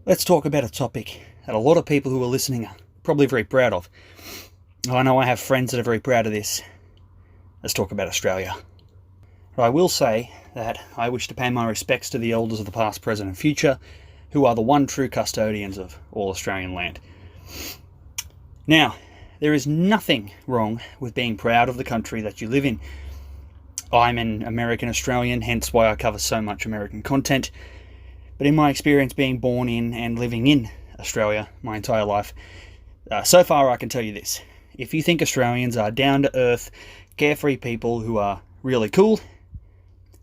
Let's talk about a topic that a lot of people who are listening are probably very proud of. I know I have friends that are very proud of this. Let's talk about Australia. But I will say that I wish to pay my respects to the elders of the past, present and future, who are the one true custodians of all Australian land. Now, there is nothing wrong with being proud of the country that you live in. I'm an American Australian, hence why I cover so much American content. But in my experience being born in and living in Australia my entire life, so far I can tell you this. If you think Australians are down-to-earth, carefree people who are really cool,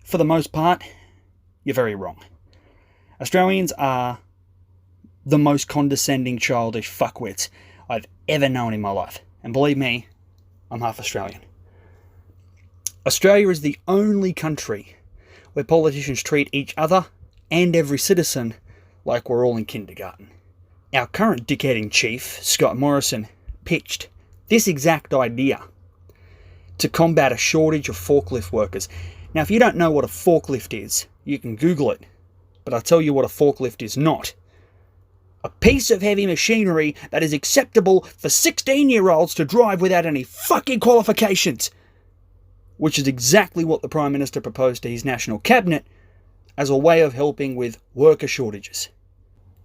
for the most part, you're very wrong. Australians are the most condescending, childish fuckwits I've ever known in my life. And believe me, I'm half Australian. Australia is the only country where politicians treat each other and every citizen like we're all in kindergarten. Our current dickheading chief, Scott Morrison, pitched this exact idea to combat a shortage of forklift workers. Now, if you don't know what a forklift is, you can Google it. But I'll tell you what a forklift is not. A piece of heavy machinery that is acceptable for 16-year-olds to drive without any fucking qualifications. Which is exactly what the Prime Minister proposed to his National Cabinet as a way of helping with worker shortages.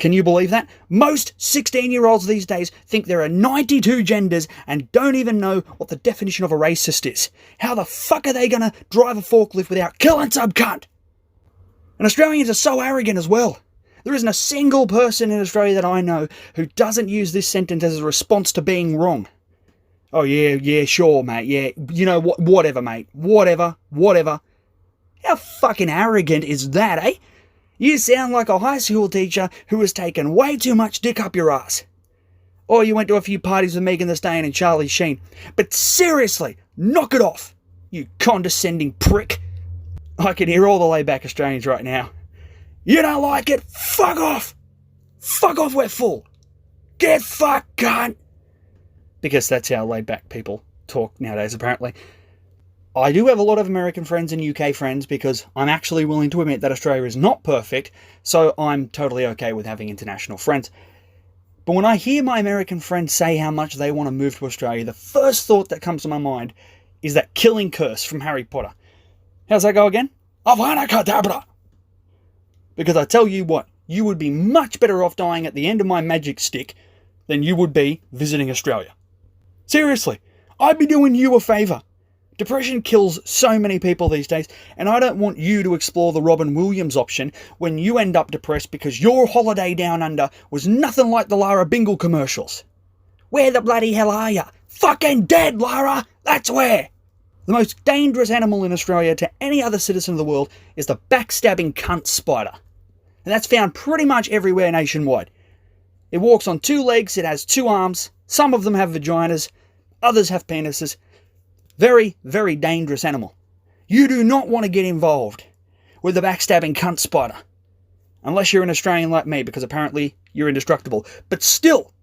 Can you believe that? Most 16-year-olds these days think there are 92 genders and don't even know what the definition of a racist is. How the fuck are they going to drive a forklift without killing some cunt? And Australians are so arrogant as well. There isn't a single person in Australia that I know who doesn't use this sentence as a response to being wrong. Oh yeah, sure mate, yeah, you know what, whatever mate, whatever. How fucking arrogant is that, eh? You sound like a high school teacher who has taken way too much dick up your ass. Or you went to a few parties with Megan Thee Stallion and Charlie Sheen. But seriously, knock it off, you condescending prick. I can hear all the laid-back Australians right now. You don't like it? Fuck off! Fuck off, we're full! Get fucked, cunt! Because that's how laid-back people talk nowadays, apparently. I do have a lot of American friends and UK friends because I'm actually willing to admit that Australia is not perfect, so I'm totally okay with having international friends. But when I hear my American friends say how much they want to move to Australia, the first thought that comes to my mind is that killing curse from Harry Potter. How's that go again? Avada Kedavra! Because I tell you what, you would be much better off dying at the end of my magic stick than you would be visiting Australia. Seriously, I'd be doing you a favour. Depression kills so many people these days, and I don't want you to explore the Robin Williams option when you end up depressed because your holiday down under was nothing like the Lara Bingle commercials. Where the bloody hell are ya? Fucking dead, Lara! That's where! The most dangerous animal in Australia to any other citizen of the world is the backstabbing cunt spider. And that's found pretty much everywhere nationwide. It walks on two legs, it has two arms, some of them have vaginas, others have penises. Very, very dangerous animal. You do not want to get involved with the backstabbing cunt spider. Unless you're an Australian like me, because apparently you're indestructible. But still,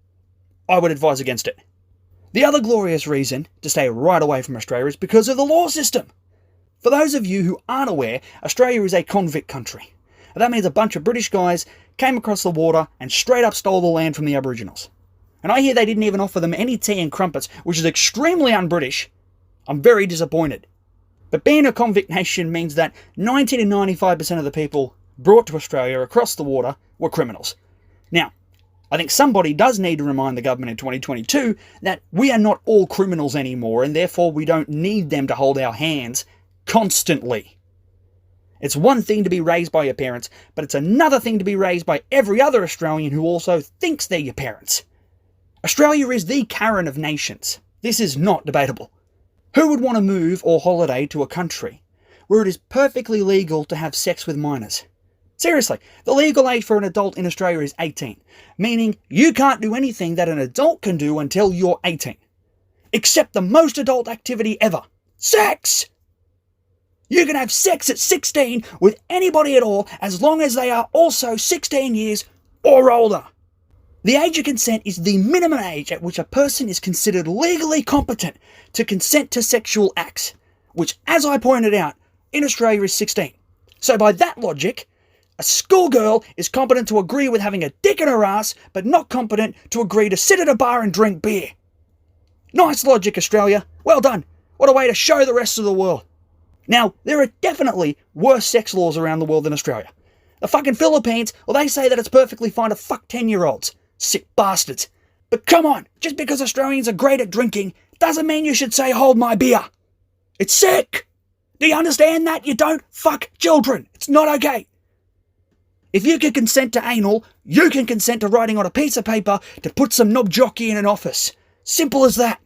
I would advise against it. The other glorious reason to stay right away from Australia is because of the law system. For those of you who aren't aware, Australia is a convict country. And that means a bunch of British guys came across the water and straight up stole the land from the Aboriginals. And I hear they didn't even offer them any tea and crumpets, which is extremely un-British. I'm very disappointed. But being a convict nation means that 90 to 95% of the people brought to Australia across the water were criminals. Now, I think somebody does need to remind the government in 2022 that we are not all criminals anymore, and therefore we don't need them to hold our hands constantly. It's one thing to be raised by your parents, but it's another thing to be raised by every other Australian who also thinks they're your parents. Australia is the Karen of nations. This is not debatable. Who would want to move or holiday to a country where it is perfectly legal to have sex with minors? Seriously, the legal age for an adult in Australia is 18, meaning you can't do anything that an adult can do until you're 18. Except the most adult activity ever. Sex! You can have sex at 16 with anybody at all as long as they are also 16 years or older. The age of consent is the minimum age at which a person is considered legally competent to consent to sexual acts, which, as I pointed out, in Australia is 16. So by that logic, A schoolgirl is competent to agree with having a dick in her ass, but not competent to agree to sit at a bar and drink beer. Nice logic, Australia. Well done. What a way to show the rest of the world. Now, there are definitely worse sex laws around the world than Australia. The fucking Philippines, well, they say that it's perfectly fine to fuck 10-year-olds. Sick bastards. But come on, just because Australians are great at drinking doesn't mean you should say, hold my beer. It's sick. Do you understand that? You don't fuck children. It's not okay. If you can consent to anal, you can consent to writing on a piece of paper to put some knob jockey in an office. Simple as that.